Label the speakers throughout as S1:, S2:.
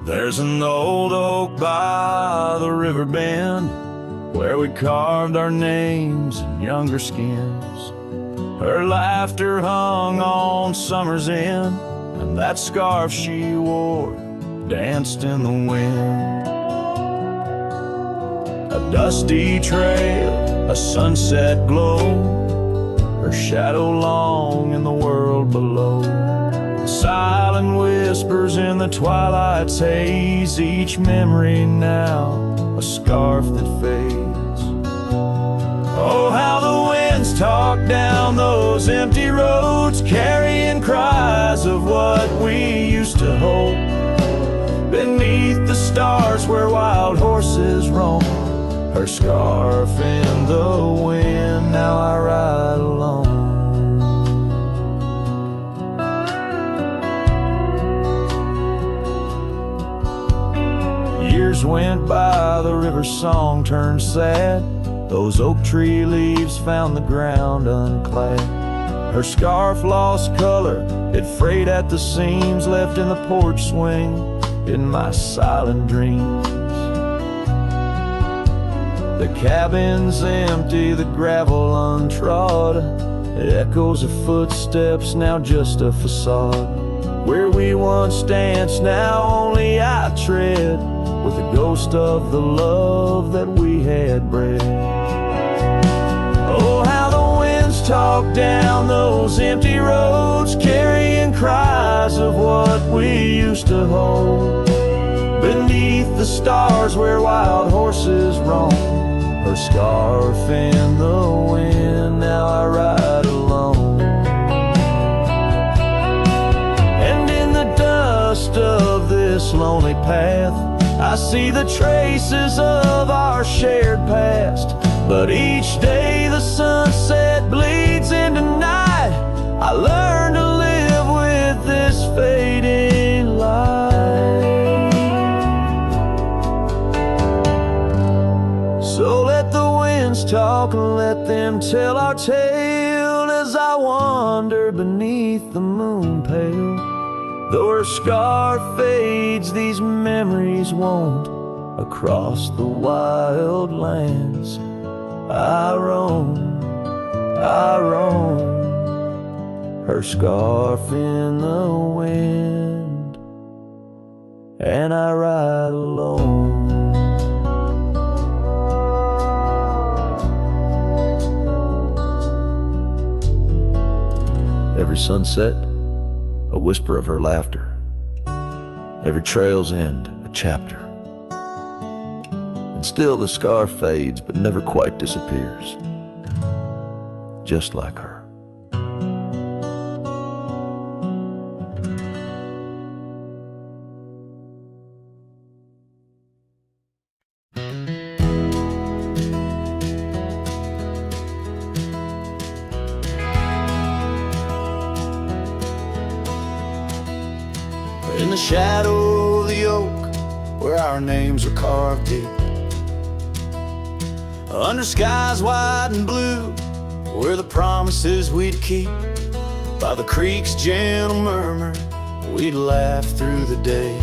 S1: There's an old oak by the river bend where we carved our names in younger skins. Her laughter hung on summer's end, and that scarf she wore danced in the wind. A dusty trail, a sunset glow, her shadow long in the world below. Silent whispers in the twilight's haze, each memory now a scarf that fades. Oh, how the winds talk down those empty roads, carrying cries of what we used to hold. Beneath the stars where wild horses roam, her scarf in the wind, now I ride alone. Years went by, the river's song turned sad. Those oak tree leaves found the ground unclad. Her scarf lost color, it frayed at the seams, left in the porch swing in my silent dreams. The cabin's empty, the gravel untrod, echoes of footsteps, now just a facade. Where we once danced, now only I tread, with the ghost of the love that we had bred. Oh, how the winds talk down those empty roads, carrying cries of what we used to hold. Beneath the stars where wild horses roam, her scarf in the wind, now I ride alone. And in the dust of this lonely path, I see the traces of our shared past. But each day the sunset bleeds into night, I learn to live with this fading light. So let the winds talk and let them tell our tale, as I wander beneath the moon pale. Though her scarf fades, these memories won't. Across the wild lands I roam, her scarf in the wind, and I ride alone. Every sunset, a whisper of her laughter. Every trail's end, a chapter. And still the scarf fades, but never quite disappears. Just like her. In the shadow of the oak, where our names were carved deep, under skies white and blue, were the promises we'd keep. By the creek's gentle murmur, we'd laugh through the day.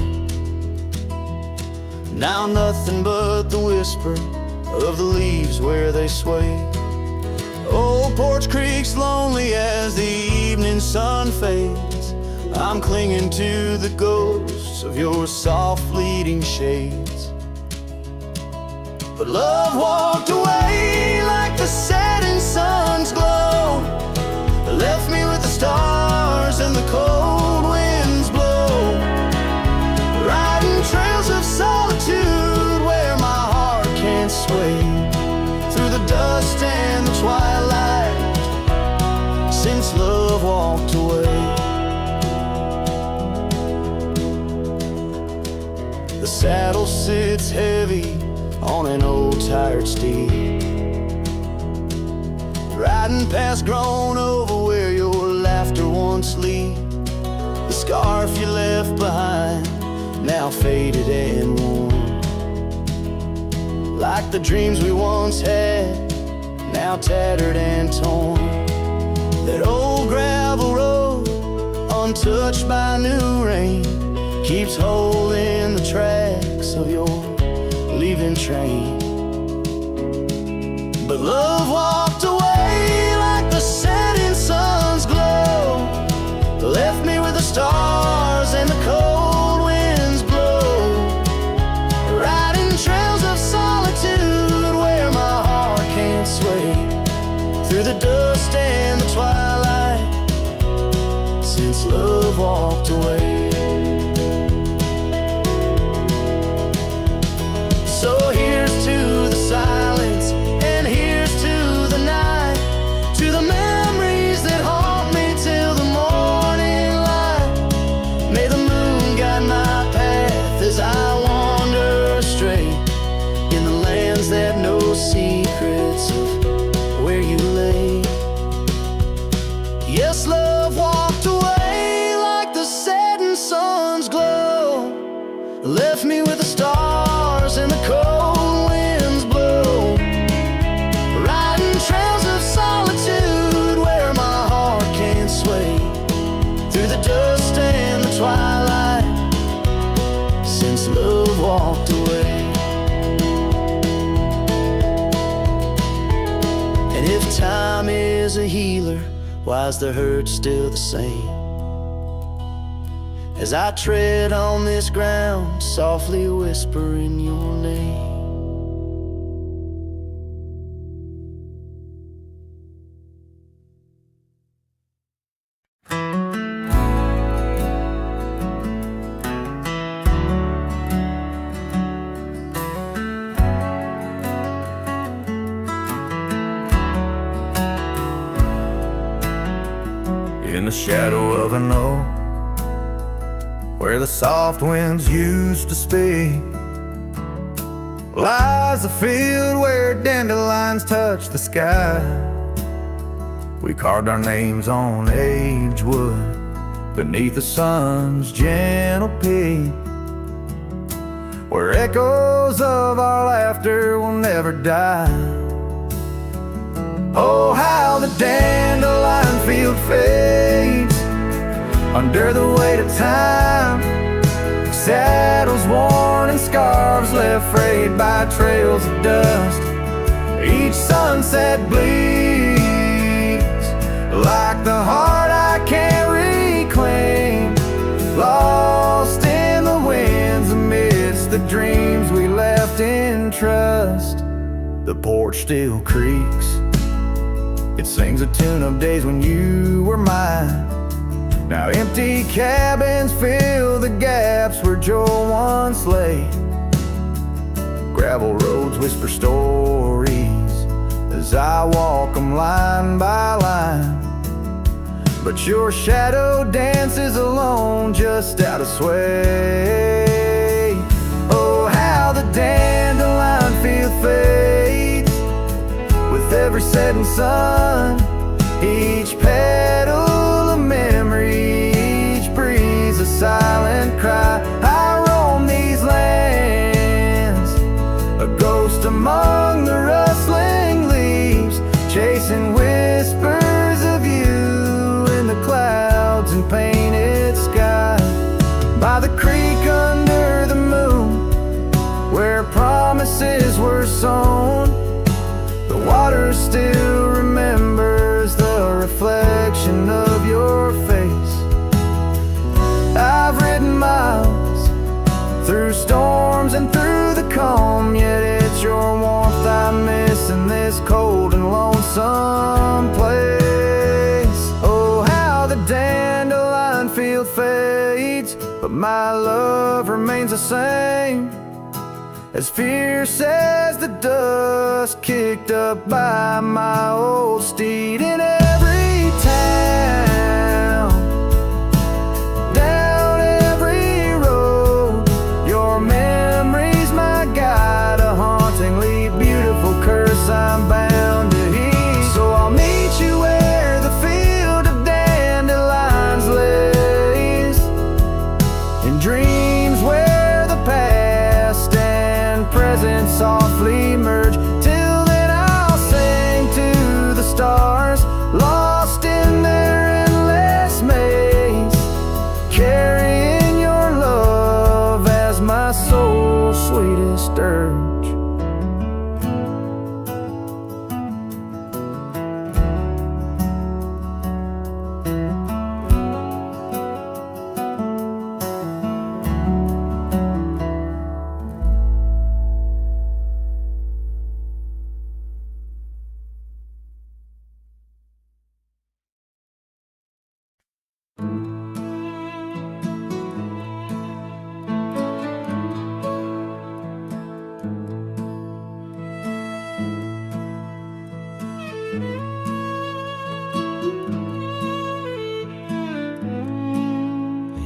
S1: Now nothing but the whisper of the leaves where they sway. Old Porch Creek's lonely as the evening sun fades. I'm clinging to the ghosts of your soft fleeting shades. But love walked away like the setting sun's glow, left me with the stars and the cold winds blow, riding trails of solitude where my heart can't sway, through the dust and the twilight, since love walked away. The saddle sits heavy on an old tired steed, riding past grown over where your laughter once lead. The scarf you left behind, now faded and worn, like the dreams we once had, now tattered and torn. That old gravel road, untouched by new rain, keeps holding the trail train. But love walked away like the setting sun's glow, left me with the stars and the cold winds blow, riding trails of solitude where my heart can't sway, through the dust and the twilight, since love walked away. So here's to the silence, and here's to the night, to the memories that haunt me till the morning light. May the moon guide my path as I wander astray, in the lands that know secrets of where you lay. Yes, love walked away like the setting sun's glow, left me with the stars and the cold winds blow, riding trails of solitude where my heart can't sway, through the dust and the twilight, since love walked away. And if time is a healer, why is the hurt still the same? As I tread on this ground, softly whispering your name.
S2: In the shadow of an oak, where the soft winds used to speak, lies a field where dandelions touch the sky. We carved our names on aged wood beneath the sun's gentle peak, where echoes of our laughter will never die. Oh, how the dandelion field fades under the weight of time, saddles worn and scarves left frayed by trails of dust. Each sunset bleeds like the heart I can't reclaim, lost in the winds amidst the dreams we left in trust. The porch still creaks, it sings a tune of days when you were mine. Now empty cabins fill the gaps where joy once lay. Gravel roads whisper stories as I walk them line by line, but your shadow dances alone just out of sway. Oh, how the dandelion field fades with every setting sun, each petal a memory, each breeze a silent cry. I roam these lands, a ghost among the rustling leaves, chasing whispers of you in the clouds and painted sky. By the creek under the moon, where promises were sown, the water still remembers the reflection of your face. I've ridden miles through storms and through the calm, yet it's your warmth I miss in this cold and lonesome place. Oh, how the dandelion field fades, but my love remains the same, as fierce as the dust kicked up by my old steed. In every town, down every road, your memory's my guide, a hauntingly beautiful curse I'm bound to heed. So I'll meet you where the field of dandelions lays, in dreams where the past and present softly merge. Till then I'll sing to the stars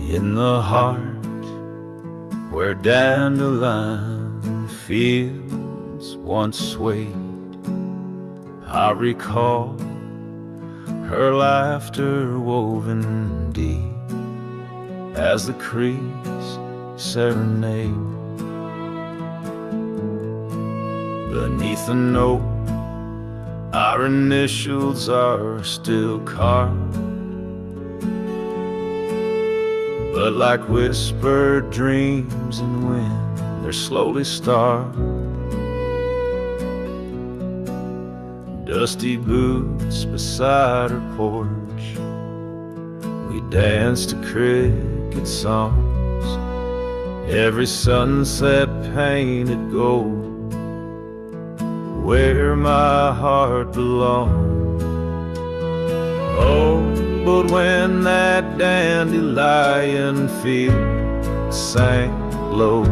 S1: In the heart where dandelion fields once swayed, I recall her laughter woven deep as the creeks serenade. Beneath the note, our initials are still carved, but like whispered dreams in wind, they're slowly starved. Dusty boots beside her porch, we dance to cricket songs, every sunset painted gold, where my heart belongs. Oh, but when that dandelion field sank low,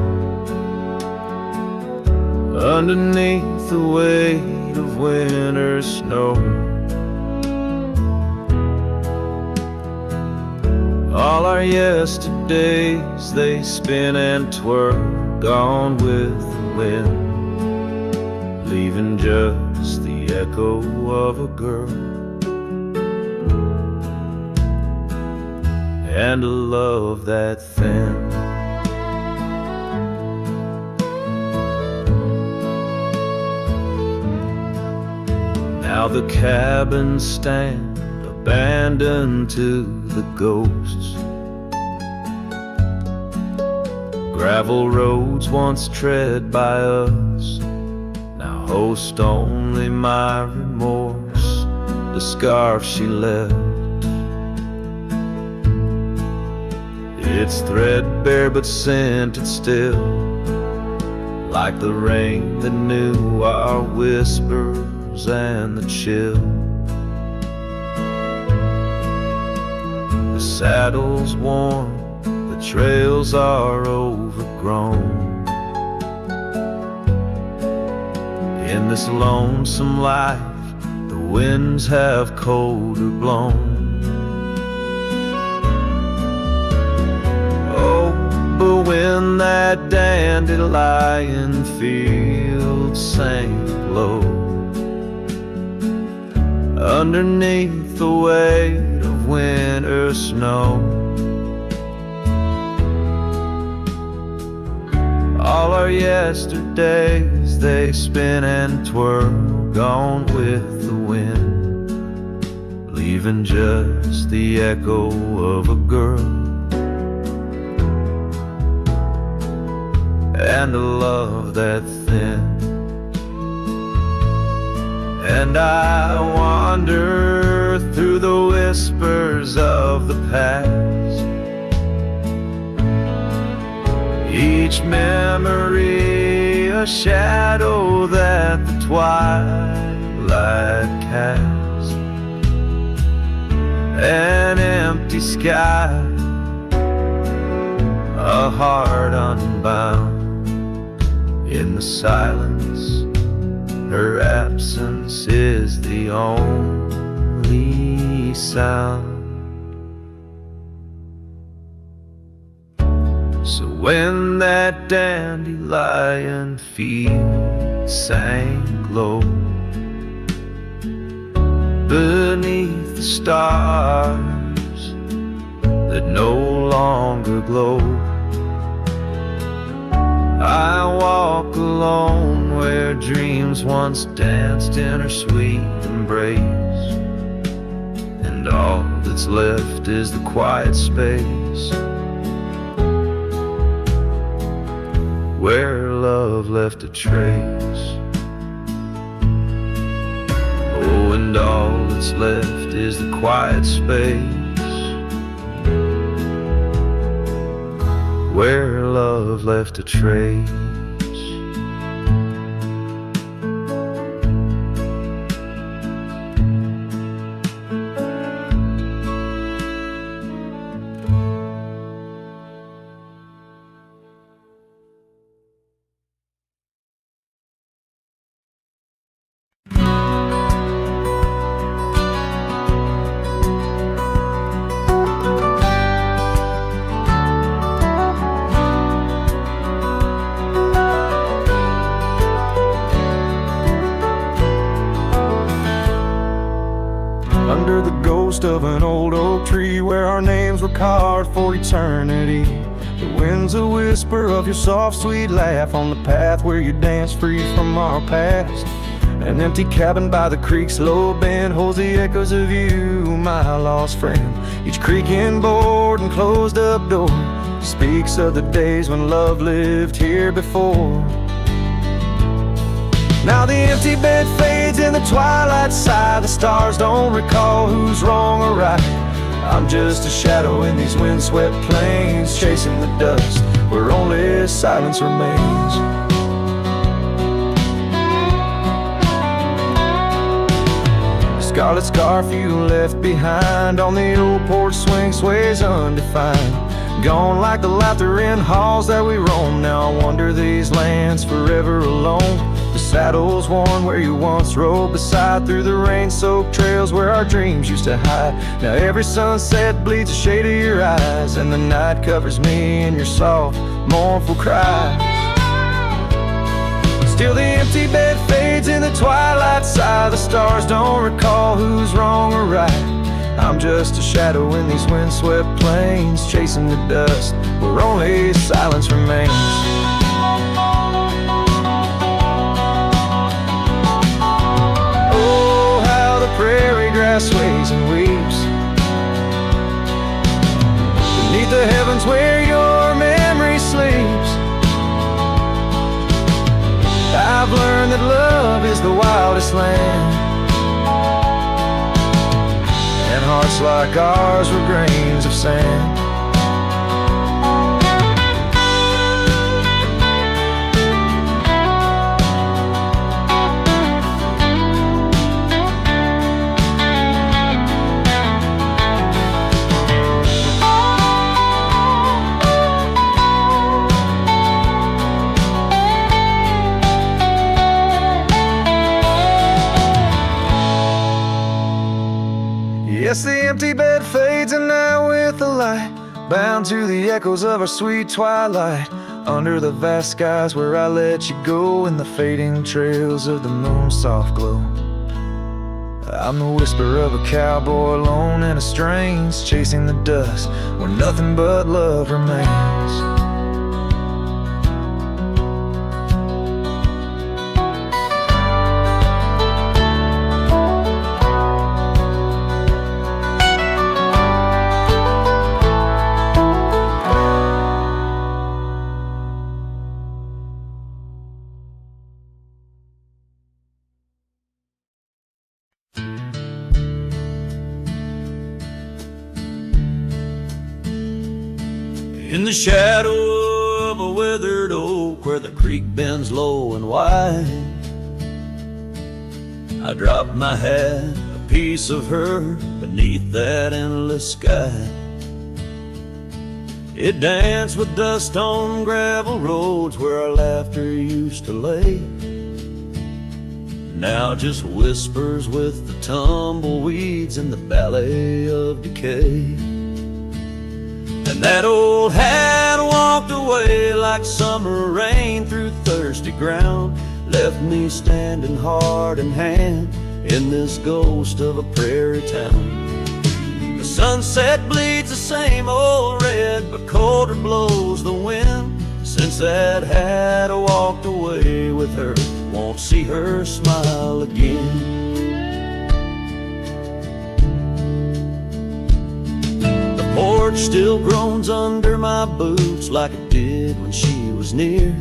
S1: underneath the weight of winter snow, all our yesterdays they spin and twirl, gone with the wind, leaving just the echo of a girl and a love that thin. Now the cabins stand abandoned to the ghosts, gravel roads once tread by us now host only my remorse, the scarf she left. It's threadbare but scented still, like the rain that knew our whispers and the chill. The saddle's worn, the trails are overgrown. In this lonesome life, the winds have colder blown. But when that dandelion field sank low, underneath the weight of winter snow, all our yesterdays they spin and twirl, gone with the wind, leaving just the echo of a girl and a love that thin. And I wander through the whispers of the past, each memory a shadow that the twilight casts, an empty sky, a heart unbound. In the silence, her absence is the only sound. So when that dandelion field sank low, beneath the stars that no longer glow, I walk alone where dreams once danced in her sweet embrace, and all that's left is the quiet space where love left a trace. Oh, and all that's left is the quiet space where love left a trace.
S2: under the ghost of an old oak tree where our names were carved for eternity. The wind's a whisper of your soft, sweet laugh on the path where you dance free from our past. An empty cabin by the creek's low bend holds the echoes of you, my lost friend. Each creaking board and closed up door speaks of the days when love lived here before. Now the empty bed fades in the twilight side. The stars don't recall who's wrong or right. I'm just a shadow in these windswept plains, chasing the dust where only silence remains. Scarlet scarf you left behind on the old porch swing sways undefined. Gone like the laughter in halls that we roam. Now I wander these lands forever alone. The saddle's worn where you once rode beside, through the rain-soaked trails where our dreams used to hide. Now every sunset bleeds a shade of your eyes, and the night covers me in your soft, mournful cries. Still the empty bed fades in the twilight side. The stars don't recall who's wrong or right. I'm just a shadow in these windswept plains, chasing the dust where only silence remains. Oh, how the prairie grass sways and weeps beneath the heavens where your memory sleeps. I've learned that love is the wildest land, and hearts like ours were grains of sand. Yes, the empty bed fades, and now with the light, bound to the echoes of our sweet twilight, under the vast skies where I let you go, in the fading trails of the moon's soft glow. I'm the whisper of a cowboy alone in a strange, chasing the dust where nothing but love remains.
S1: In the shadow of a withered oak where the creek bends low and wide, I dropped my hat, a piece of her, beneath that endless sky. It danced with dust on gravel roads where our laughter used to lay. Now just whispers with the tumbleweeds and the ballet of decay. And that old hat walked away like summer rain through thirsty ground, left me standing heart in hand in this ghost of a prairie town. The sunset bleeds the same old red, but colder blows the wind. Since that hat walked away with her, won't see her smile again. Porch still groans under my boots like it did when she was near,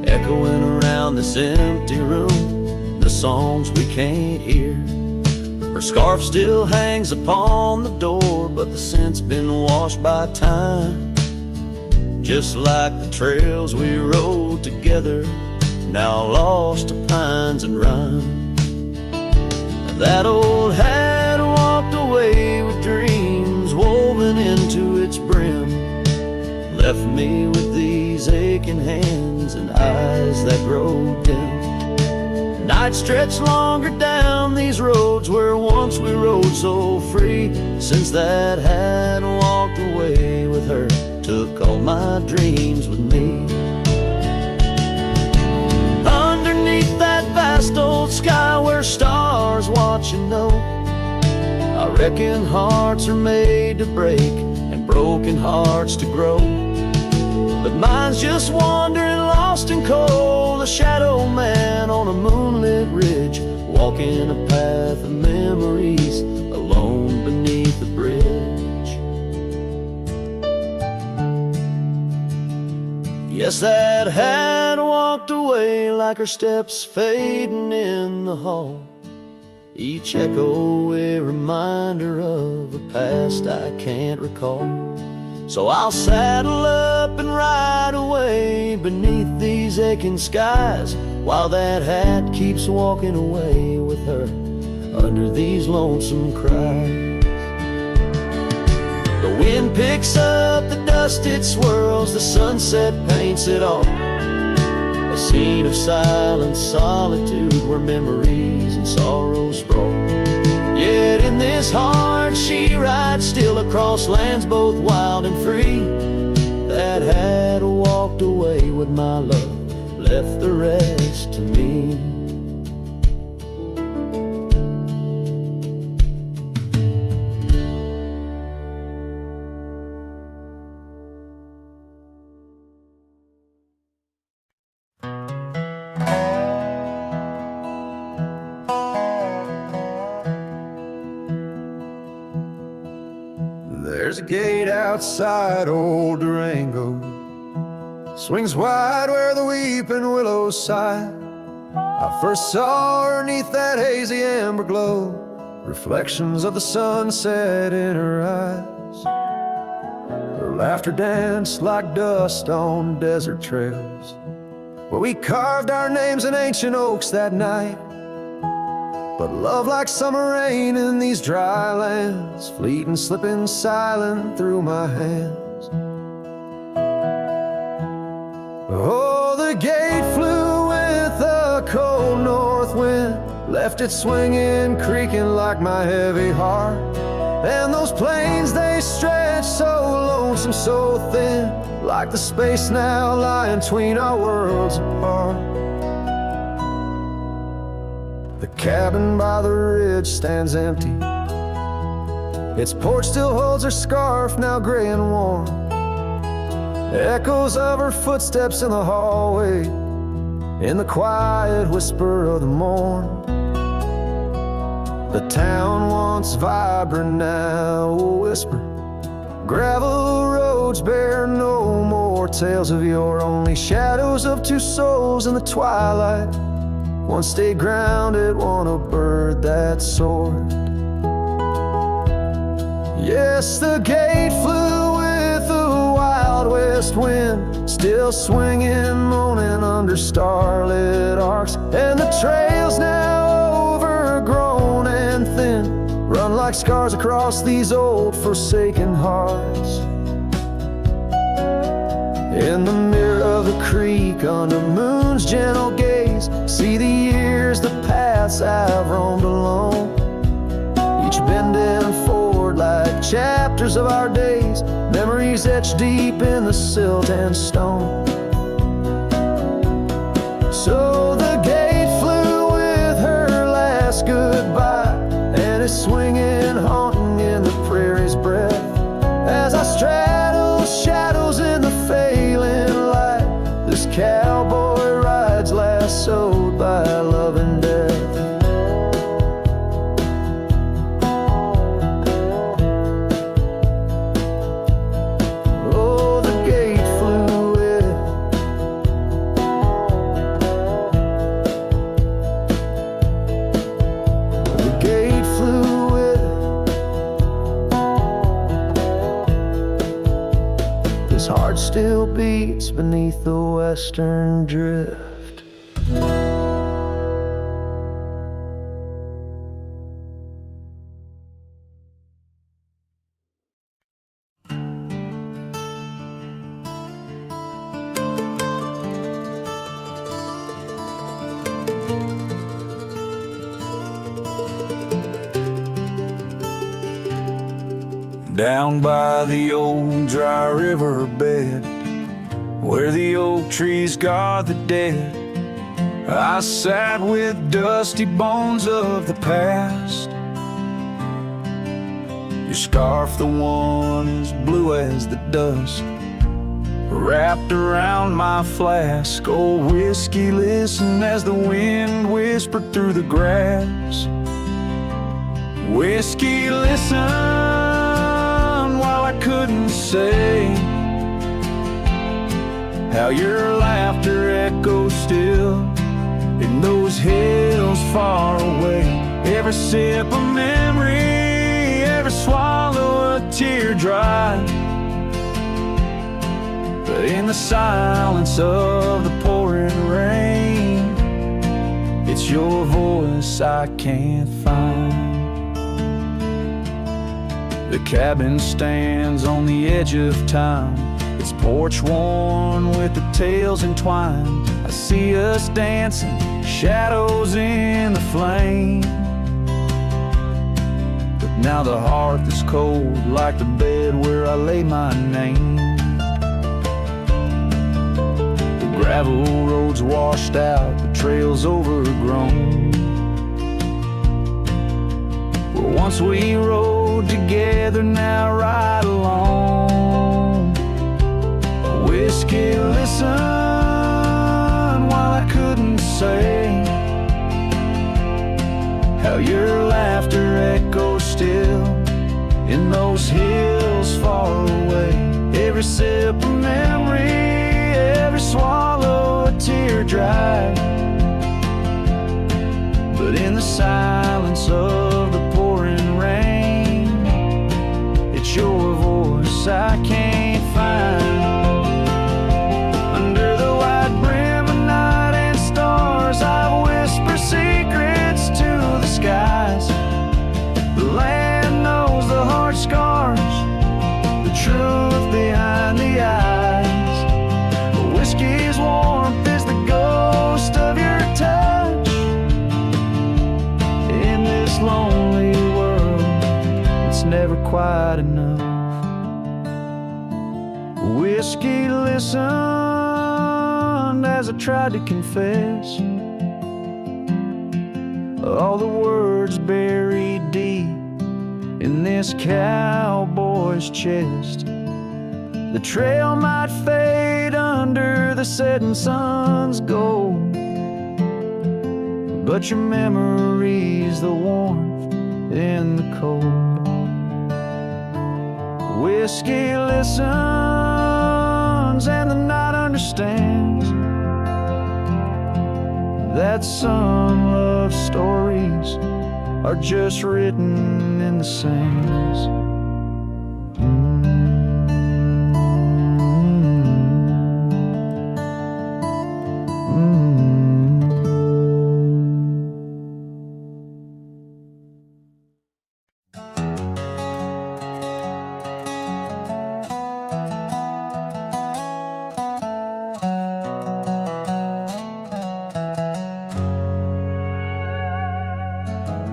S1: echoing around this empty room, the songs we can't hear. Her scarf still hangs upon the door, but the scent's been washed by time, just like the trails we rode together, now lost to pines and rime. That old hat walked away with dreams woven into its brim, left me with these aching hands and eyes that grow dim. Night stretched longer down these roads where once we rode so free. Since that hat walked away with her, took all my dreams with me. Underneath that vast old sky where stars watch and know, reckon hearts are made to break and broken hearts to grow. But mine's just wandering, lost and cold, a shadow man on a moonlit ridge, walking a path of memories, alone beneath the bridge. Yes, that hat walked away like her steps fading in the hall, each echo a reminder of a past I can't recall. So I'll saddle up and ride away beneath these aching skies, while that hat keeps walking away with her under these lonesome cries. The wind picks up the dust, it swirls, the sunset paints it all, a scene of silent solitude where memories and sorrows sprawl. Yet in this heart she rides still across lands both wild and free. That had walked away with my love, left the rest to me.
S2: There's a gate outside old Durango, swings wide where the weeping willows sigh. I first saw her neath that hazy amber glow, reflections of the sunset in her eyes. Her laughter danced like dust on desert trails, where we carved our names in ancient oaks that night. But love like summer rain in these dry lands, fleeting, slipping silent through my hands. Oh, the gate flew with a cold north wind, left it swinging, creaking like my heavy heart. And those plains, they stretched so lonesome, so thin, like the space now lying between our worlds apart. The cabin by the ridge stands empty, its porch still holds her scarf, now gray and warm. Echoes of her footsteps in the hallway, in the quiet whisper of the morn. The town once vibrant, now a whisper. Gravel roads bear no more tales of yore, only shadows of two souls in the twilight. One stayed grounded, one a bird that soared. Yes, the gate flew with a wild west wind, still swinging, moaning under starlit arcs. And the trails now overgrown and thin, run like scars across these old forsaken hearts. In the mirror of the creek, under moon's gentle gaze, see the years, the paths I've roamed alone, each bending forward like chapters of our days, memories etched deep in the silt and stone. So the gate flew with her last goodbye, and it's swinging, haunting in the prairie's breath, as I straddle shadows in the failing light. This cowboy rides lassoed by love and death. Oh, the gate flew with, the gate flew with. This heart still beats beneath the western drift.
S1: Down by the old dry river bed, where the oak trees guard the dead, I sat with dusty bones of the past.
S2: scarf, the one as blue as the dust, wrapped around my flask. Old whiskey, listen as the wind whispered through the grass. Whiskey, listen while I couldn't say how your laughter echoes still in those hills far away. Every sip a memory, every swallow a tear dry. But in the silence of the pouring rain, it's your voice I can't find. The cabin stands on the edge of time, its porch worn with the tales entwined. I see us dancing, shadows in the flame. But now the hearth is cold like the bed where I lay my name. The gravel roads washed out, the trails overgrown. Where once we rode together, now ride alone. Whiskey, listen while I couldn't say how your laughter echoes still in those hills far away. Every sip a memory, every swallow a tear dry. But in the silence of the pouring rain, it's your voice I can't find. Under the white brim of night and stars, I whisper secrets to the skies. The land knows the heart scars, the truth behind the eyes. Whiskey's warmth is the ghost of your touch. In this lonely world, it's never quite enough. Whiskey, listened as I tried to confess all the words buried deep in this cowboy's chest. The trail might fade under the setting sun's gold, but your memory's the warmth in the cold. Whiskey listens and the night understands that some love stories are just written in the sands.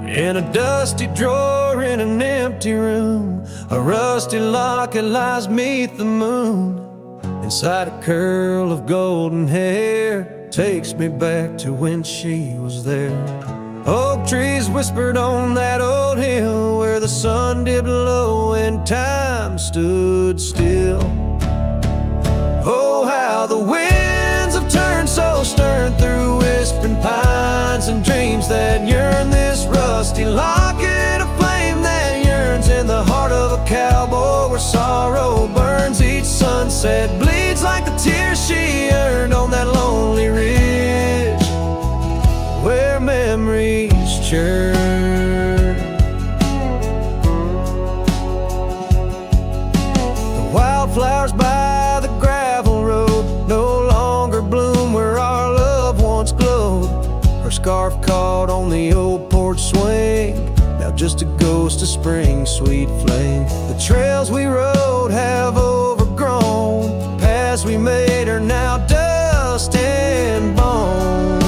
S2: In a dusty drawer in an empty room, a rusty locket lies 'neath the moon. Inside a curl of golden hair takes me back to when she was there. Oak trees whispered on that old hill where the sun dipped low and time stood still. Oh, how the winds have turned so stern through whispering pines and dreams that yearn. This rusty locket, a flame that yearns in the heart of a cowboy where sorrow burns. Each sunset bleeds like the tears she earned on that lonely ridge where memories churn. The wildflowers by the gravel road no longer bloom where our love once glowed. Her scarf caught on the old porch swing, now just a ghost of spring, sweet flame. The trails we rode have overgrown, paths we made are now dust and bone.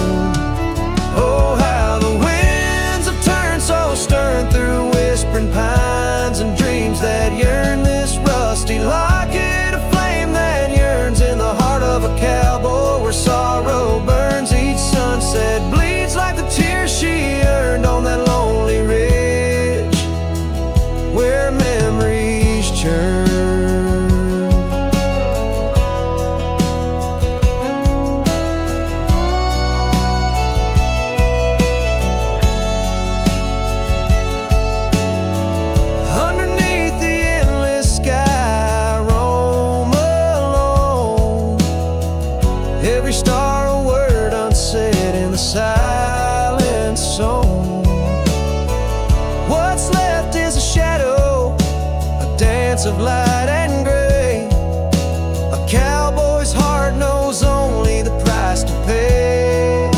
S2: Oh, how the winds have turned so stern through whispering pines and dreams that yearn. This rusty locket, a flame that yearns in the heart of a cowboy where sorrow burns. Each sunset bleeds like the tears she earned on that lonely ridge where memories churn. Underneath the endless sky, roam alone. Every star a word unsaid in the silent song. What's left is a shadow, a dance of light and gray. A cowboy's heart knows only the price to pay.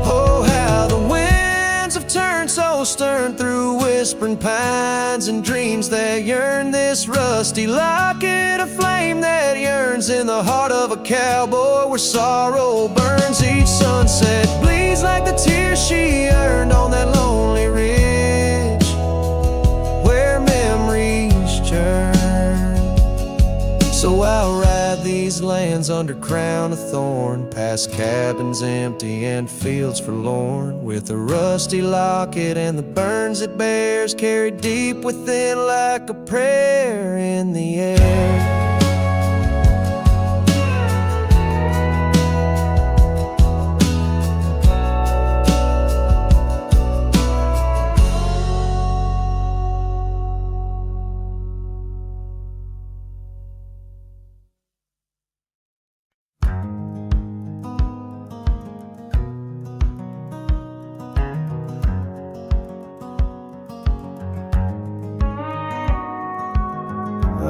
S2: Oh, how the winds have turned so stern through whispering pines and dreams that yearn. This rusty locket, a flame that yearns in the heart of a cowboy where sorrow burns. Each sunset bleeds like the tears she earned on that lonely ridge where memories churn. So I'll ride these lands under crown of thorn, past cabins empty and fields forlorn, with the rusty locket and the burns it bears, carried deep within like a prayer in the air.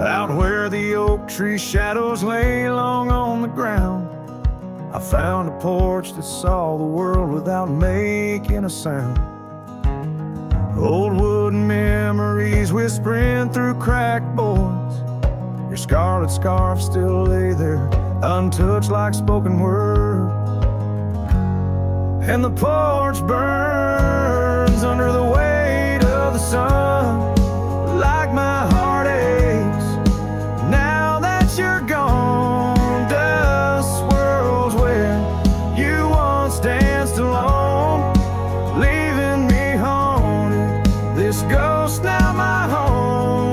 S2: Out where the oak tree shadows lay long on the ground, I found a porch that saw the world without making a sound. Old wooden memories whispering through cracked boards. Your scarlet scarf still lay there, untouched like spoken word. And the porch burns under the weight of the sun, like my heart aches now that you're gone. Dust swirls where you once danced alone, leaving me haunted. This ghost now my home.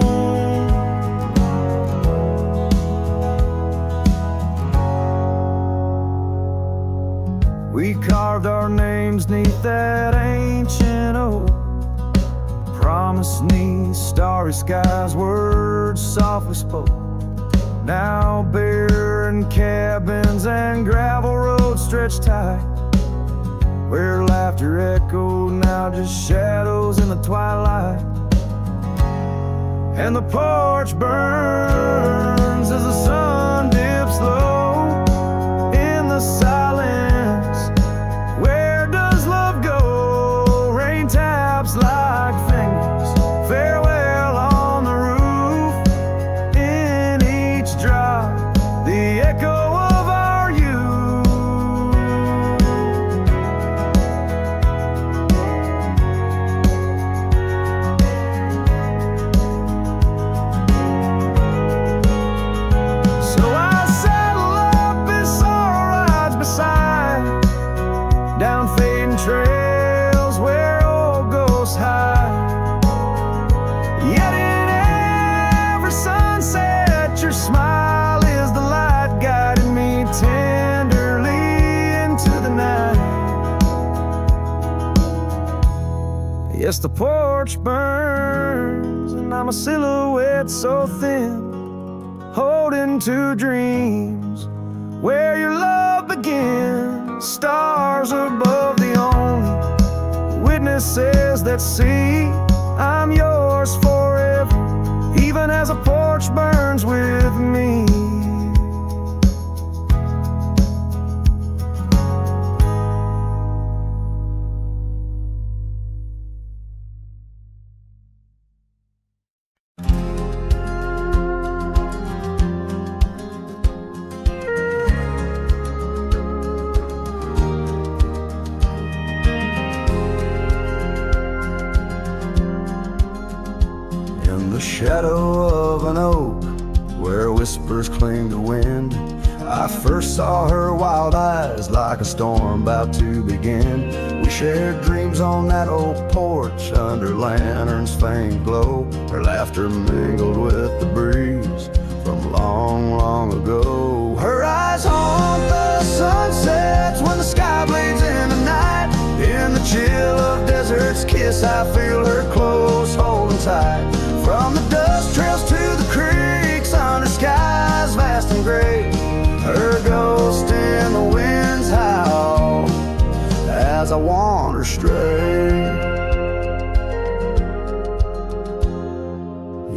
S2: We carved our names neath that ancient oak, promised 'neath starry skies, words softly spoke. Now barren cabins and gravel roads stretch tight, where laughter echoed, now just shadows in the twilight. And the porch burns as the sun dips low in the silence. Where does love go? Rain taps like fingers, farewell on the roof. In each drop, the echo of our youth. So I saddle up as sorrow rides beside, down fading trails where old ghosts hide. Yet in every sunset, your smile is the light guiding me tenderly into the night. Yes, the porch burns, and I'm a silhouette so thin, holding to dreams where your love begins. Stars above, the only witnesses that see I'm yours forever, even as a porch burns with me. In the shadow of an oak, where whispers cling to wind, I first saw her wild eyes like a storm about to begin. We shared dreams on that old porch under lanterns' faint glow. Her laughter mingled with the breeze from long, long ago. Her eyes haunt the sunsets when the sky bleeds in the night. In the chill of desert's kiss, I feel her close, holding tight. From the dust trails to the creeks, under skies vast and gray, her ghost in the wind's howl as I wander stray.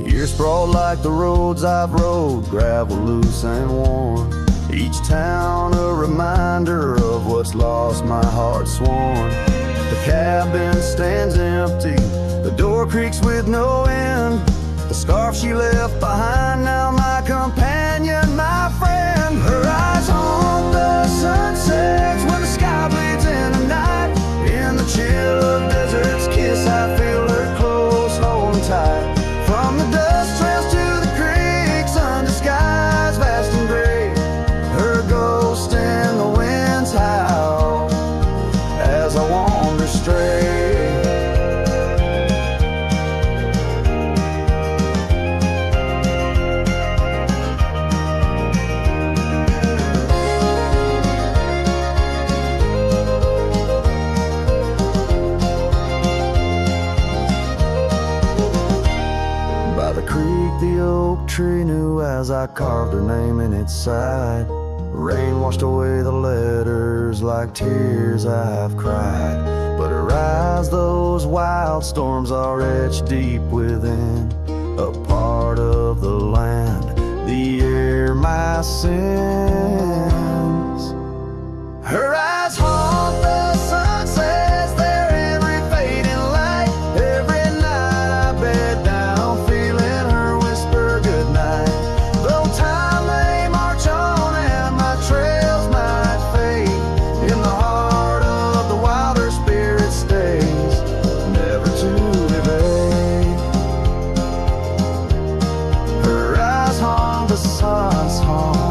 S2: Years sprawl like the roads I've rode, gravel loose and worn. Each town a reminder of what's lost, my heart sworn. The cabin stands empty, the door creaks with no end. The scarf she left behind, now my companion, my friend. Her eyes haunt the sunsets when the sky bleeds in the night. In the chill of desert's kiss, I feel her close, holding tight. From the dust trails to the creeks, under skies vast and gray, her ghost in the wind's howl as I wander stray. Tree knew as I carved her name in its side. Rain washed away the letters like tears I've cried. But her eyes, those wild storms are etched deep within, a part of the land, the air, my sins. Her eyes haunt the sunsets, their every fading light. Every night I bed down, feeling her whisper goodnight. Though time may march on and my trails might fade, in the heart of the wild her spirit stays, never to evade. Her eyes haunt the sun's haunts.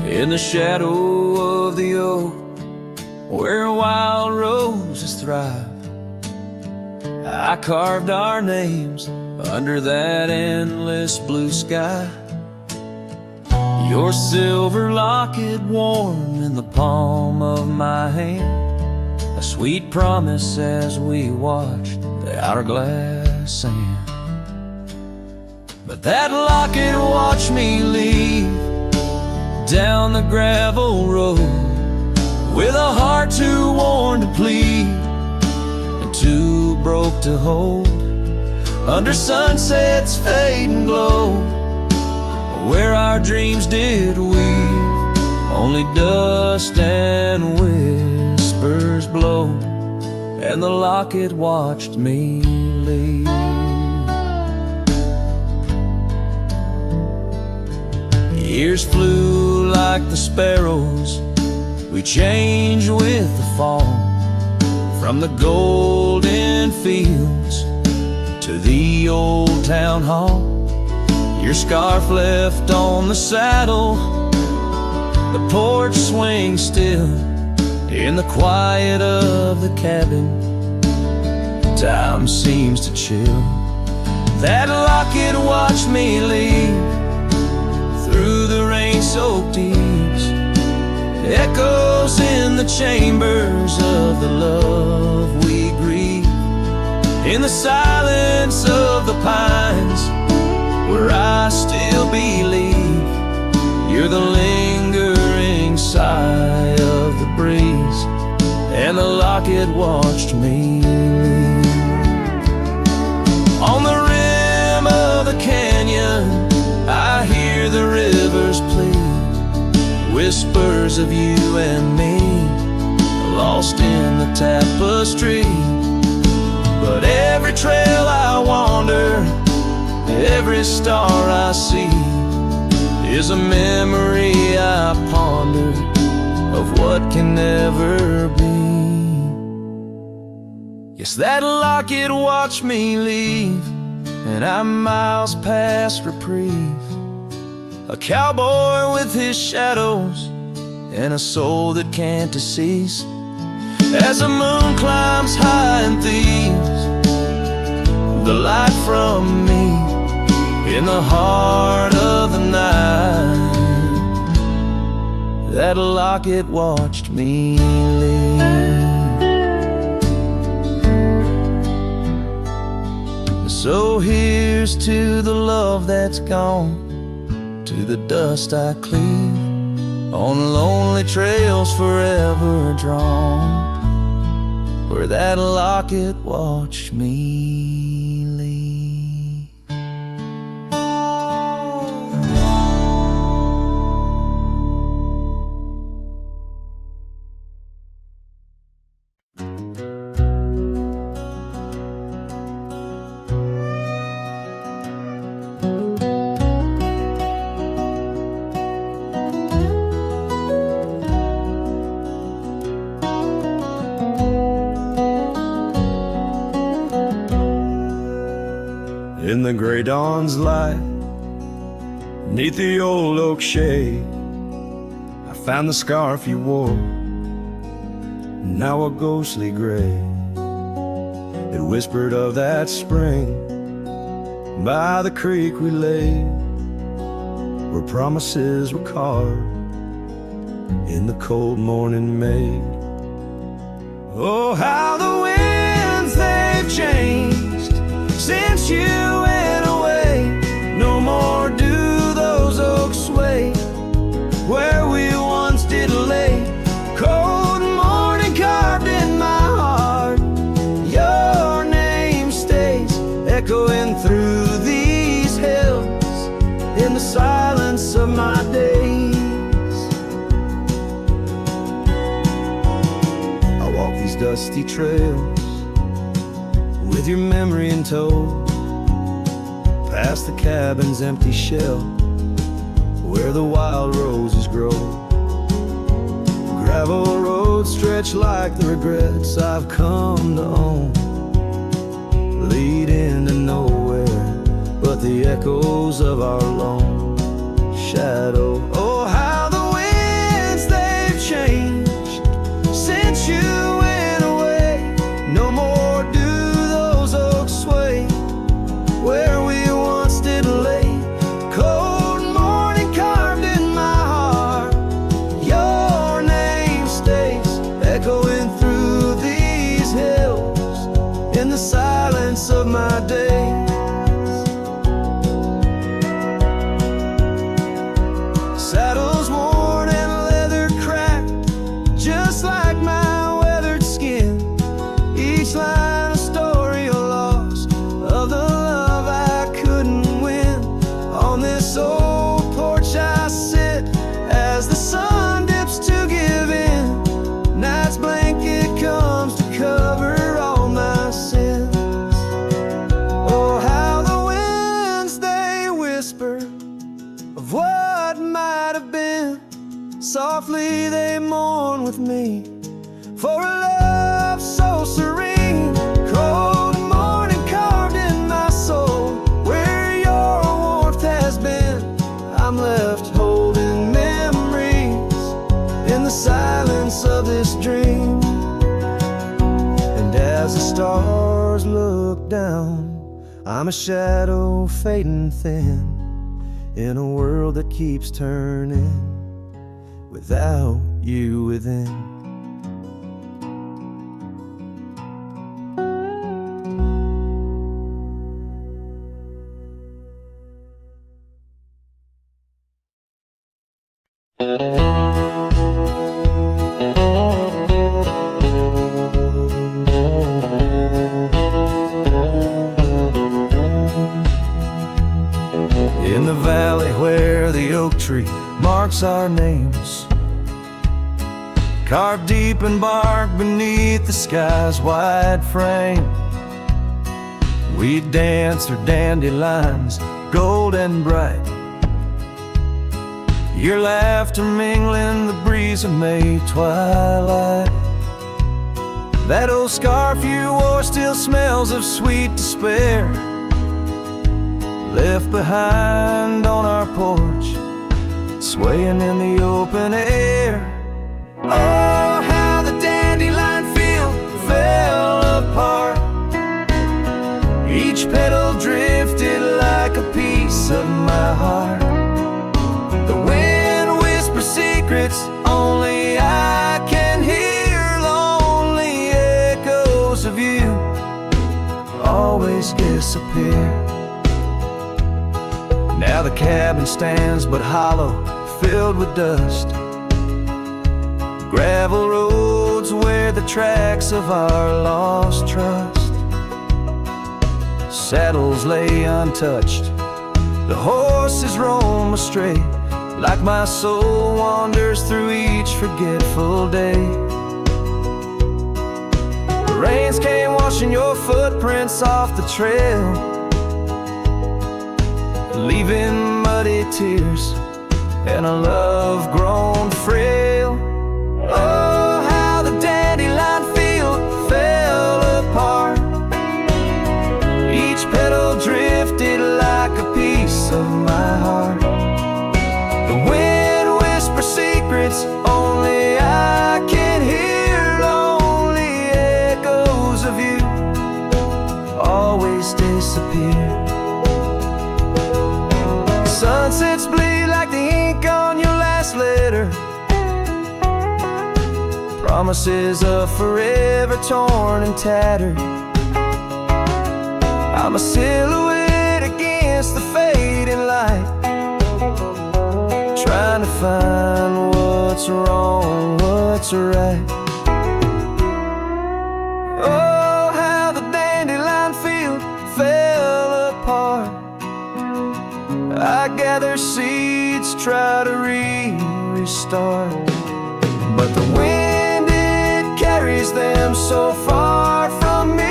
S1: In the shadow of the oak, where wild roses thrive, I carved our names under that endless blue sky. Your silver locket warm in the palm of my hand, a sweet promise as we watched the hourglass sand. But that locket watched me leave down the gravel road, with a heart too worn to plead and too broke to hold, under sunset's fading glow, where our dreams did weave, only dust and whispers blow, and the locket watched me leave. Years flew like the sparrows, we changed with the fall, from the golden fields to the old town hall. Your scarf left on the saddle, the porch swings still, in the quiet of the cabin, time seems to chill. That locket watched me leave through the rain-soaked eaves, echoes in the chambers of the love we grieve, in the silence of the pines, where I still believe you're the lingering sigh of the breeze, and the locket watched me leave. On the rim of the canyon, I hear the rivers plead, whispers of you and me, lost in the tapestry. But every trail I wander, every star I see, is a memory I ponder of what can never be. Yes, that locket watched me leave, and I'm miles past reprieve. A cowboy with his shadows and a soul that can't decease. As the moon climbs high and thieves the light from me in the heart of the night, that locket watched me leave. So here's to the love that's gone, to the dust I cleave, on lonely trails forever drawn, where that locket watched me leave.
S2: In the gray dawn's light, neath the old oak shade, I found the scarf you wore, now a ghostly gray. It whispered of that spring by the creek we lay, where promises were carved in the cold morning made. Oh, how the winds they've changed since you went away. No more do those oaks sway where we once did lay. Cold morning carved in my heart, your name stays echoing through these hills in the silence of my days. I walk these dusty trails with your memory in tow, past the cabin's empty shell where the wild roses grow. Gravel roads stretch like the regrets I've come to own, lead into nowhere but the echoes of our lone shadow. Oh, how the winds they've changed since you went away. No more do where we once did lay. Cold morning carved in my heart, your name stays echoing through these hills in the silence of my days. Saddles worn and leather cracked, just like my weathered skin. Each line a story of loss, of the old porch I sit as the sun dips to give in. Night's blanket comes to cover all my sins. Oh, how the winds they whisper of what might have been. Softly they mourn with me for a love so serene. Cold morning carved in my soul where your warmth has been. I'm left holding memories in the silence of this dream. And as the stars look down, I'm a shadow fading thin in a world that keeps turning without you within. In the valley where the oak tree marks our names, carved deep in bark beneath the sky's wide frame, We'd dance through dandelions, gold and bright, your laughter mingling the breeze of May twilight. That old scarf you wore still smells of sweet despair, left behind on our porch, swaying in the open air. Oh, how the dandelion field fell apart. Each petal drifted like a piece of my heart. The wind whispers secrets only I can hear. Lonely echoes of you always disappear. Now the cabin stands but hollow, filled with dust. Gravel roads wear the tracks of our lost trust. Saddles lay untouched, the horses roam astray, like my soul wanders through each forgetful day. The rains came washing your footprints off the trail, leaving muddy tears and a love grown frail. Oh, how the dandelion field fell apart. Each petal drifted like a piece of my heart. The wind whispers secrets only I can hear. Lonely echoes of you always disappear. Sunsets bleed like the ink on your last letter, promises of forever torn and tattered. I'm a silhouette against the fading light, trying to find what's wrong, what's right. Oh, how the dandelion field fell apart. I gather seeds, try to restart, but the wind, it carries them so far from me.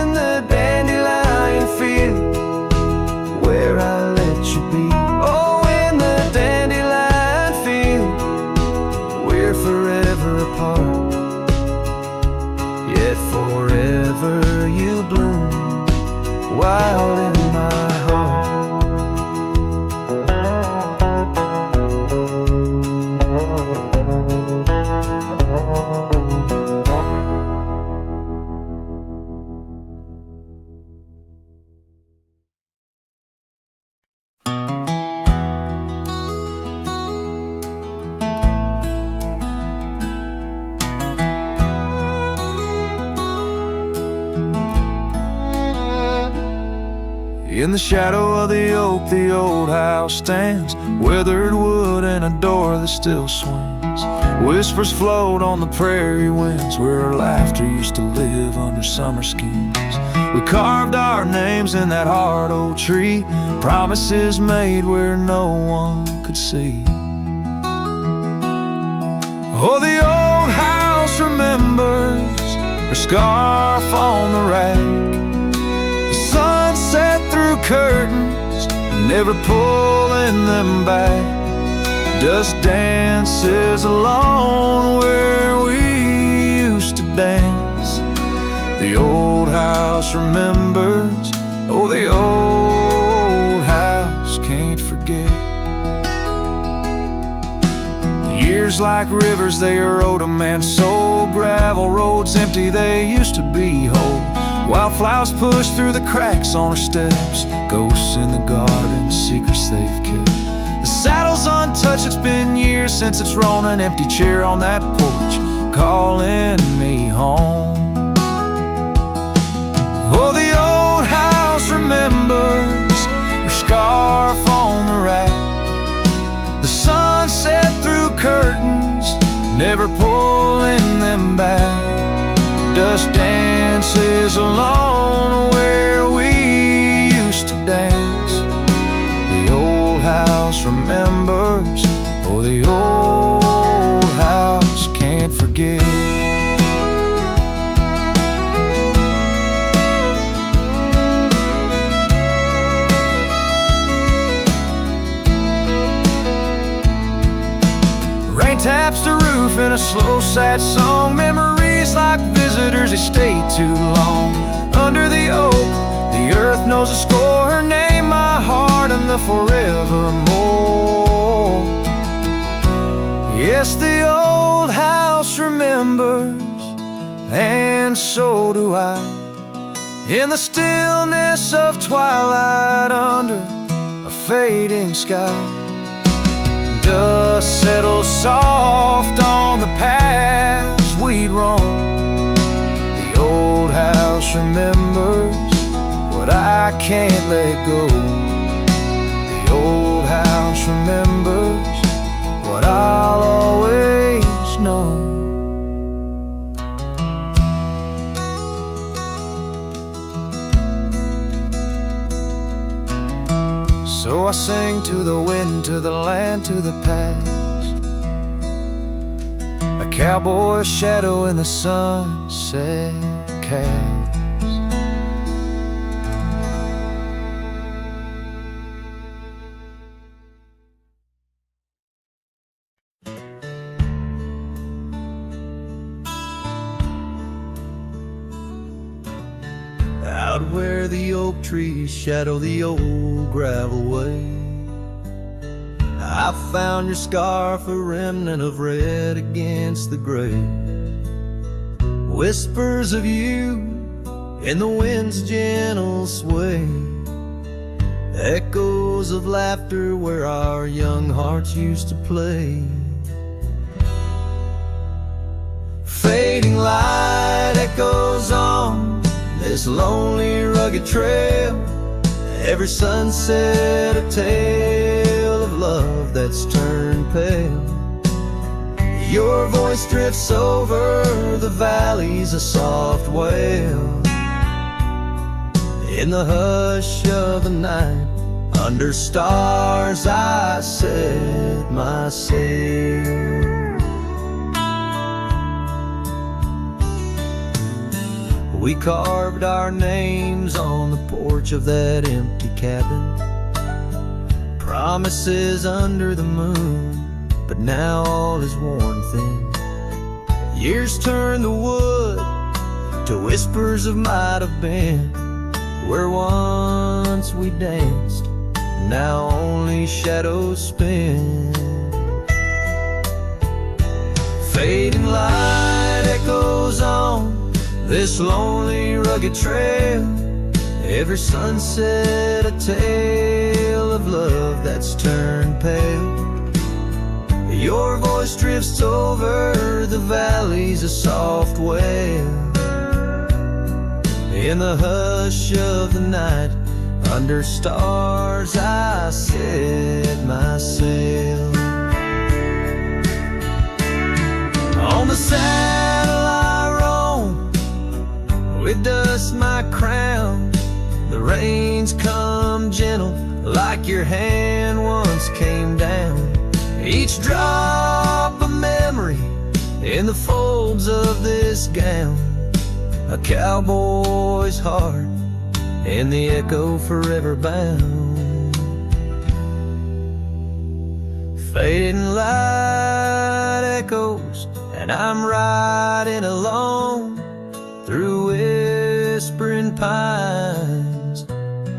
S2: In the dandelion field where I let you be. Oh, in the dandelion field we're forever apart, yet forever you bloom wild in my heart. In the shadow of the oak, the old house stands, weathered wood and a door that still swings. Whispers float on the prairie winds, where our laughter used to live under summer skins. We carved our names in that hard old tree, promises made where no one could see. Oh, the old house remembers her scarf on the rack, sunset through curtains, never pulling them back. Dust dances alone where we used to dance. The old house remembers, oh, the old house can't forget. Years like rivers, they erode a man's soul. Gravel roads empty, they used to be whole. Wildflowers push through the cracks on our steps, ghosts in the garden, secrets they've kept. The saddle's untouched, it's been years since it's rolled an empty chair on that porch, calling me home. Oh, the old house remembers her scarf on the rack, the sunset through curtains, never pulling them back. Dust dances alone where we used to dance. The old house remembers, oh, the old house can't forget. roof in a slow, sad song. Memories like visitors, they stay too long. Under the oak, the earth knows a score. Her name, my heart, and the forevermore. Yes, the old house remembers, and so do I. In the stillness of twilight under a fading sky, dust settles soft on the paths we'd roam. The old house remembers what I can't let go. The old house remembers what I'll always know. So I sing to the wind, to the land, to the past. A cowboy's shadow in the sunset cast.
S1: Out where the oak trees shadow the old gravel way, I found your scarf, a remnant of red against the gray. Whispers of you in the wind's gentle sway, echoes of laughter where our young hearts used to play. Fading light echoes on this lonely rugged trail. Every sunset a tale of love that's turned pale. Your voice drifts over the valleys, a soft wail. In the hush of the night, under stars I set my sail. We carved our names on the porch of that empty cabin, promises under the moon, but now all is worn thin. Years turn the wood to whispers of might have been. Where once we danced, now only shadows spin. Fading light echoes on this lonely rugged trail. Every sunset a tale of love that's turned pale. Your voice drifts over the valleys, a soft wail. In the hush of the night, under stars I set my sail. On the saddle I roam, with dust my crown. The rains come gentle like your hand once came down. Each drop a memory in the folds of this gown. A cowboy's heart in the echo forever bound. Fading light echoes, and I'm riding alone through whispering pines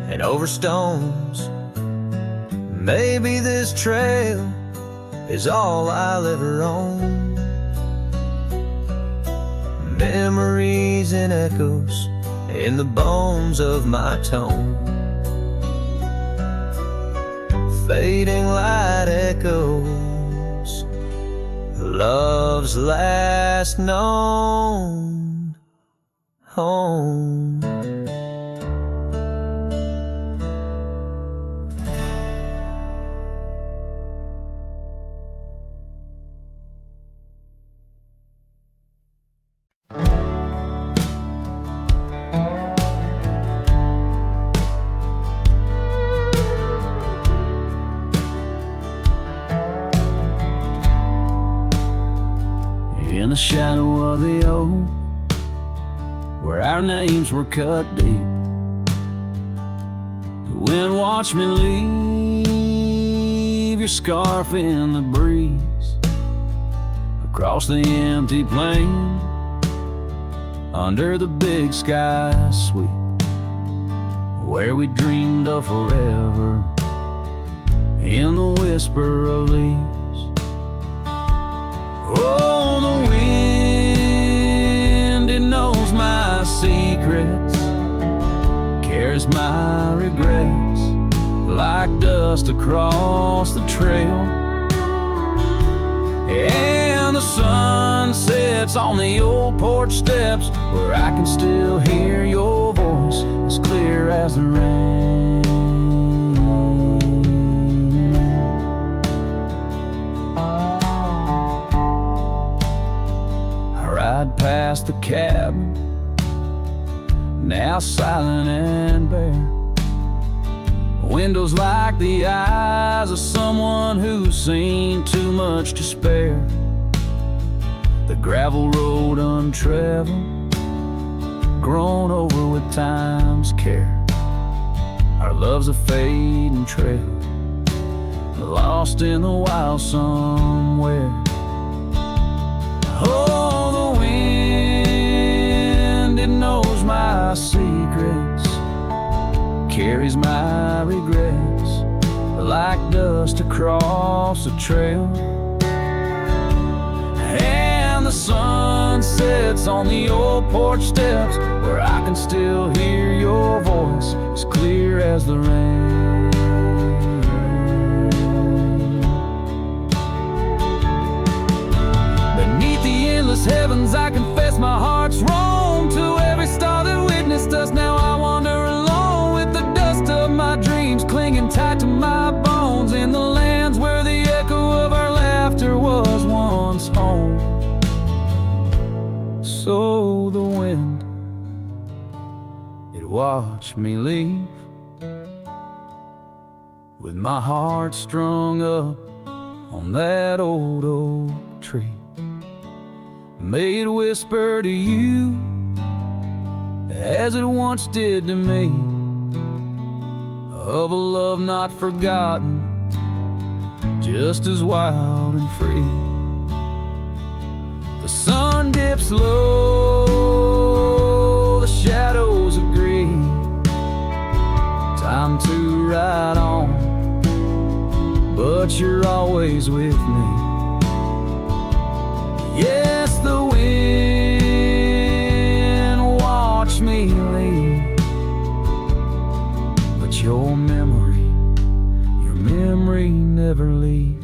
S1: and over stones. Maybe this trail is all I'll ever own. Memories and echoes in the bones of my tone. Fading light echoes, love's last known home.
S3: In the shadow of the oak, where our names were cut deep, the wind watched me leave your scarf in the breeze across the empty plain, under the big sky sweep, where we dreamed of forever, in the whisper of leaves. Oh, the wind, it knows my secrets, carries my regrets like dust across the trail. And the sun sets on the old porch steps, where I can still hear your voice as clear as the rain. I ride past the cabin, now silent and bare, windows like the eyes of someone who's seen too much to spare. The gravel road untraveled, grown over with time's care. Our love's a fading trail, lost in the wild somewhere. Oh, the wind, it knows my secrets, carries my regrets like dust across the trail. And the sun sets on the old porch steps, where I can still hear your voice as clear as the rain. Beneath the endless heavens, I confess my heart's roam to every star that witnessed us. Now I wander alone with the dust of my dreams clinging tight to my bones, in the lands where the echo of our laughter was once home. So the wind, it watched me leave, with my heart strung up on that old oak tree. May it whisper to you as it once did to me, of a love not forgotten, just as wild and free. The sun dips low, the shadows agree, time to ride on, but you're always with me. Yes, the wind watched me leave, but your memory never leaves.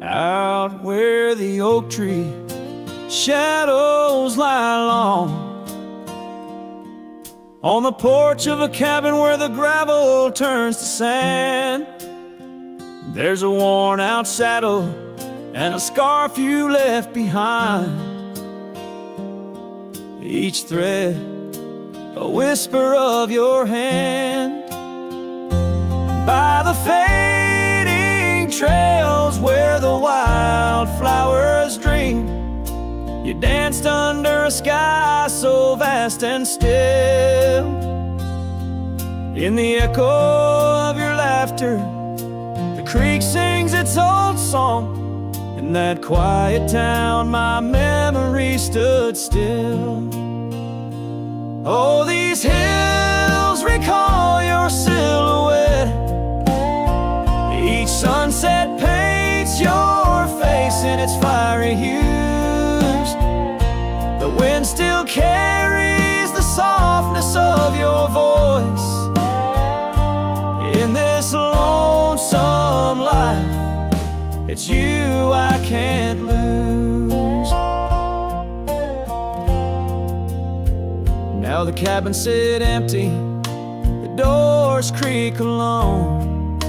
S3: Out where the oak tree shadows lie long, on the porch of a cabin where the gravel turns to sand, there's a worn out saddle and a scarf you left behind, each thread a whisper of your hand. By the fading trails where the wildflowers dream, you danced under a sky so vast and still. In the echo of your laughter, the creek sings its old song. In that quiet town, my memory stood still. Oh, these hills recall your silhouette, each sunset paints your face in its fiery hues. The wind still carries the softness of your voice. In this lonesome life, it's you I can't lose. Now the cabins sit empty, the doors creak alone,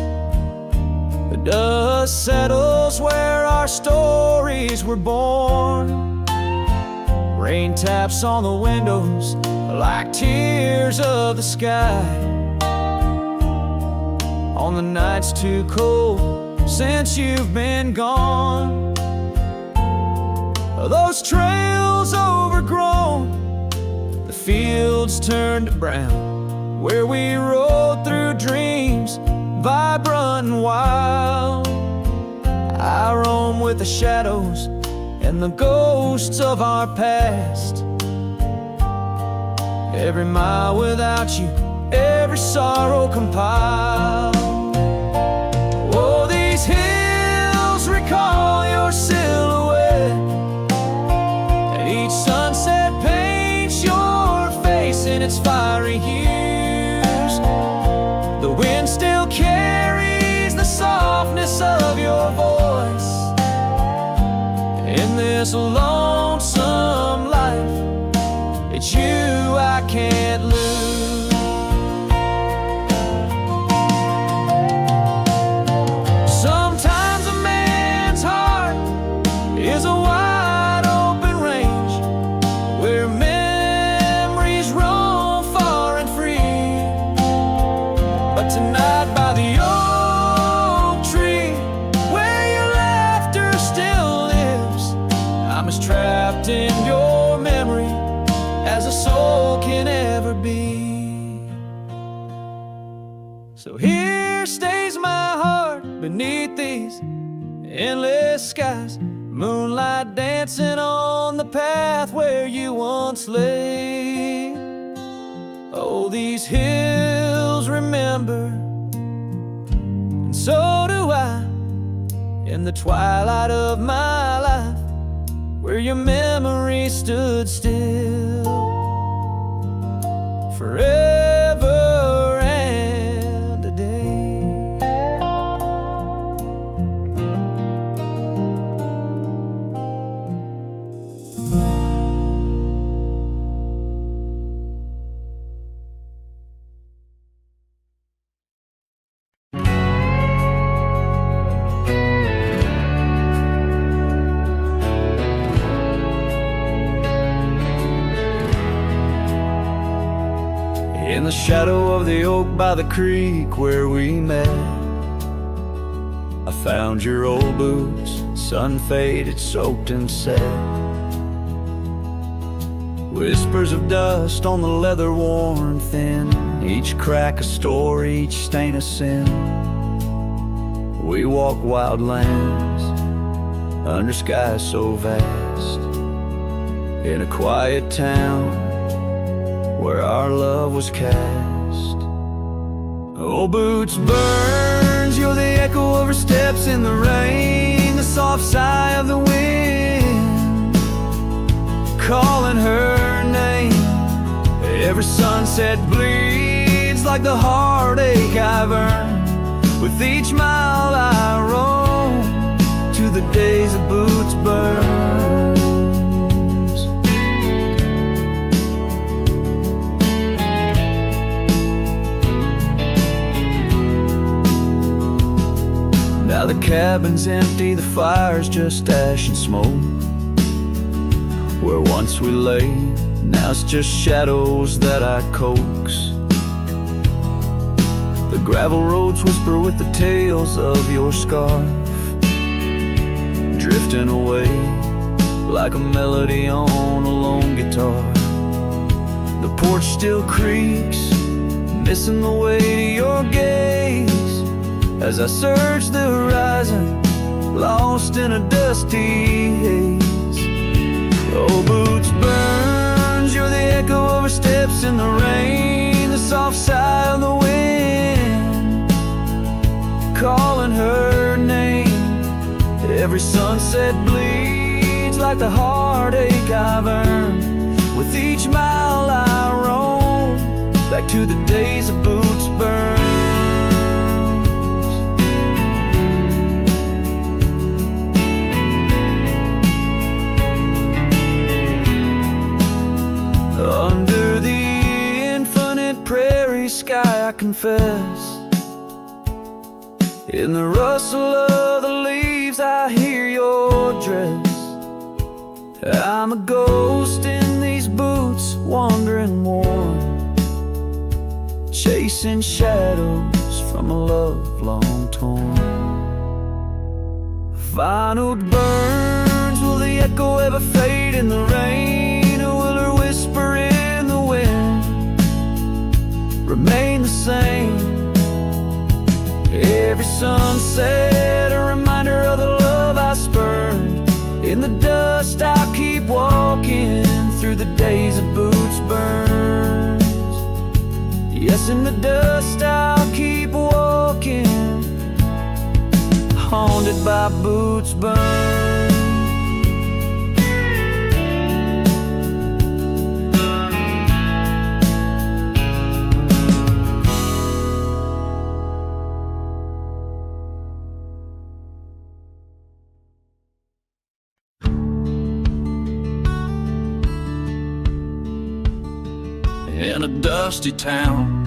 S3: Dust settles where our stories were born. Rain taps on the windows like tears of the sky. On the nights too cold since you've been gone, those trails overgrown, the fields turned to brown, where we rode through dreams vibrant and wild. I roam with the shadows and the ghosts of our past. Every mile without you, every sorrow compiled. Oh, these hills recall your silhouette, and each sunset paints your face in its fiery hues. The wind still carries the softness of your voice. In this lonesome life, it's you I can't lose. Sometimes a man's heart is a wide open range where memories roam far and free. But tonight by the oak tree, where your laughter still lives, I'm as trapped in your memory as a soul can ever be. So here stays my heart beneath these endless skies, moonlight dancing on the path where you once lay. Oh, these hills remember, and so do I, in the twilight of my life, where your memory stood still forever and a day. In the shadow of the oak by the creek where we met, I found your old boots, sun faded, soaked and set. Whispers of dust on the leather worn thin, each crack a story, each stain a sin. We walk wild lands under skies so vast, in a quiet town where our love was cast. Old boots burns, you're the echo of her steps in the rain, the soft sigh of the wind calling her name. Every sunset bleeds like the heartache I've earned. With each mile I roam to the days of boots burn. Now the cabin's empty, the fire's just ash and smoke. Where once we lay, now it's just shadows that I coax. The gravel roads whisper with the tales of your scarf, drifting away like a melody on a lone guitar. The porch still creaks, missing the way to your gaze, as I search the horizon, lost in a dusty haze. Oh, boots burns, you're the echo of her steps in the rain, the soft sigh of the wind calling her name. Every sunset bleeds like the heartache I've earned. With each mile I roam back to the days of boots burn. Under the infinite prairie sky, I confess,
S2: In the rustle of the leaves I hear your dress. I'm a ghost in these boots, wandering warm, chasing shadows from a love long torn. Vinyl burns, will the echo ever fade in the rain? Or will her whisper in the wind remain the same? Every sunset, a reminder of the love I spurned. In the dust I'll keep walking through the days of boots burns. Yes, in the dust I'll keep walking, haunted by boots burn.
S3: In a dusty town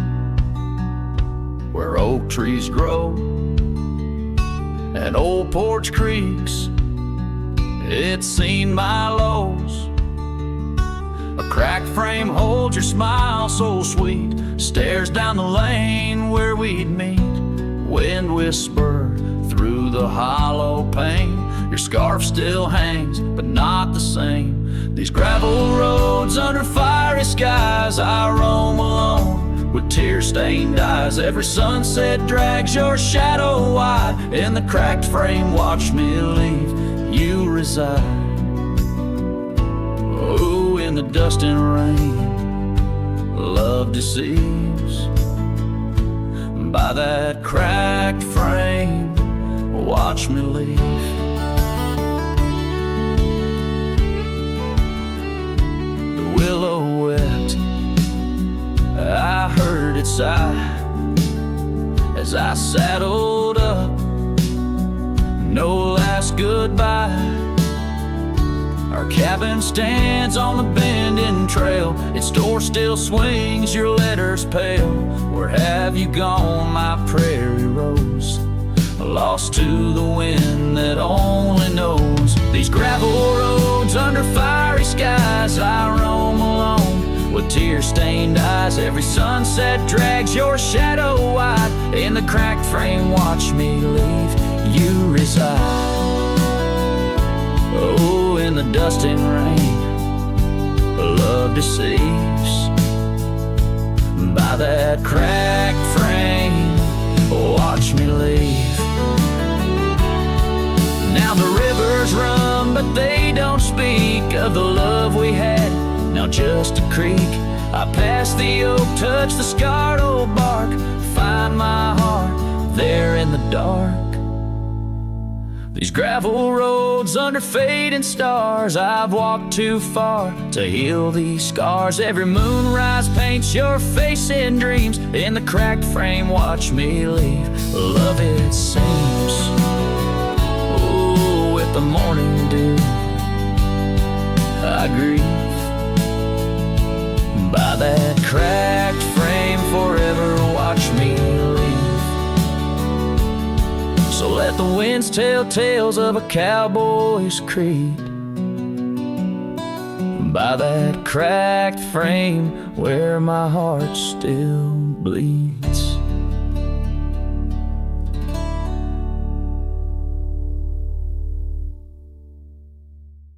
S3: where oak trees grow and old porch creaks, it's seen my lows. A cracked frame holds your smile so sweet, stares down the lane where we'd meet. Wind whisper through the hollow pane. Your scarf still hangs, but not the same. These gravel roads under fiery skies, I roam alone with tear-stained eyes. Every sunset drags your shadow wide. In the cracked frame, watch me leave, you reside. Oh, in the dust and rain, love deceives. By that cracked frame, watch me leave. Willow wept, I heard it sigh as I saddled up. No last goodbye. Our cabin stands on the bending trail. Its door still swings, your letters pale. Where have you gone, my prairie rose? Lost to the wind that only knows. These gravel roads under fiery skies, I roam alone with tear-stained eyes. Every sunset drags your shadow wide. In the cracked frame, watch me leave, you reside. Oh, in the dust and rain, love deceives. By that cracked frame, watch me leave. Now the rivers run, but they don't speak of the love we had. Now just a creek. I pass the oak, touch the scarred old bark, find my heart there in the dark. These gravel roads under fading stars, I've walked too far to heal these scars. Every moonrise paints your face in dreams. In the cracked frame, watch me leave, love it seems. Oh, with the morning dew, I grieve. By that cracked frame, forever watch me leave. So let the winds tell tales of a cowboy's creed. By that cracked frame where my heart still bleeds.